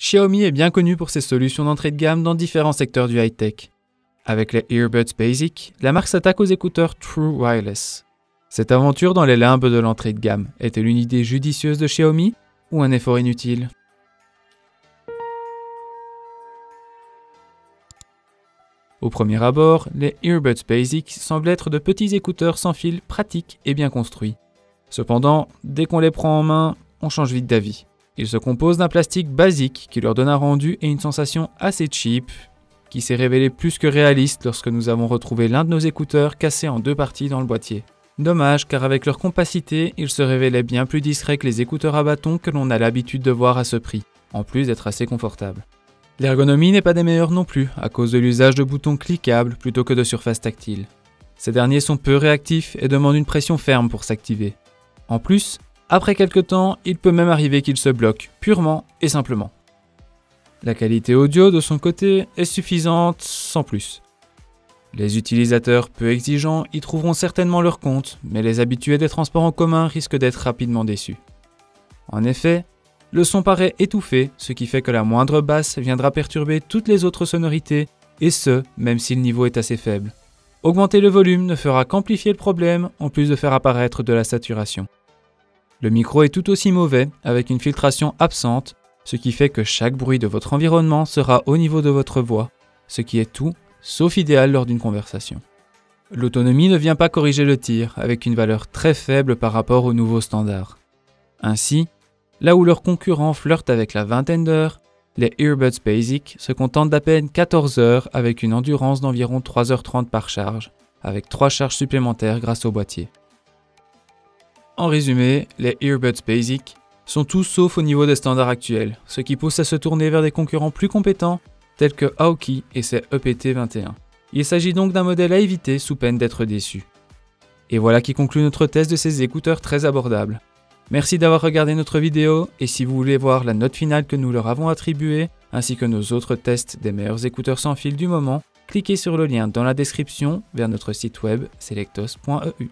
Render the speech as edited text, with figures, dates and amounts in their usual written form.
Xiaomi est bien connu pour ses solutions d'entrée de gamme dans différents secteurs du high-tech. Avec les Earbuds Basic, la marque s'attaque aux écouteurs True Wireless. Cette aventure dans les limbes de l'entrée de gamme est-elle une idée judicieuse de Xiaomi ou un effort inutile? Au premier abord, les Earbuds Basic semblent être de petits écouteurs sans fil pratiques et bien construits. Cependant, dès qu'on les prend en main, on change vite d'avis. Ils se composent d'un plastique basique qui leur donne un rendu et une sensation assez cheap, qui s'est révélé plus que réaliste lorsque nous avons retrouvé l'un de nos écouteurs cassé en deux parties dans le boîtier. Dommage, car avec leur compacité, ils se révélaient bien plus discrets que les écouteurs à bâton que l'on a l'habitude de voir à ce prix, en plus d'être assez confortables. L'ergonomie n'est pas des meilleures non plus, à cause de l'usage de boutons cliquables plutôt que de surfaces tactiles. Ces derniers sont peu réactifs et demandent une pression ferme pour s'activer. En plus, après quelques temps, il peut même arriver qu'ils se bloquent, purement et simplement. La qualité audio de son côté est suffisante sans plus. Les utilisateurs peu exigeants y trouveront certainement leur compte, mais les habitués des transports en commun risquent d'être rapidement déçus. En effet, le son paraît étouffé, ce qui fait que la moindre basse viendra perturber toutes les autres sonorités, et ce, même si le niveau est assez faible. Augmenter le volume ne fera qu'amplifier le problème, en plus de faire apparaître de la saturation. Le micro est tout aussi mauvais, avec une filtration absente, ce qui fait que chaque bruit de votre environnement sera au niveau de votre voix, ce qui est tout, sauf idéal lors d'une conversation. L'autonomie ne vient pas corriger le tir, avec une valeur très faible par rapport aux nouveaux standards. Ainsi, là où leurs concurrents flirtent avec la vingtaine d'heures, les Earbuds Basic se contentent d'à peine 14 heures avec une endurance d'environ 3h30 par charge, avec 3 charges supplémentaires grâce au boîtier. En résumé, les Earbuds Basic sont tous sauf au niveau des standards actuels, ce qui pousse à se tourner vers des concurrents plus compétents tels que Aoki et ses EPT21. Il s'agit donc d'un modèle à éviter sous peine d'être déçu. Et voilà qui conclut notre test de ces écouteurs très abordables. Merci d'avoir regardé notre vidéo et si vous voulez voir la note finale que nous leur avons attribuée, ainsi que nos autres tests des meilleurs écouteurs sans fil du moment, cliquez sur le lien dans la description vers notre site web selectos.eu.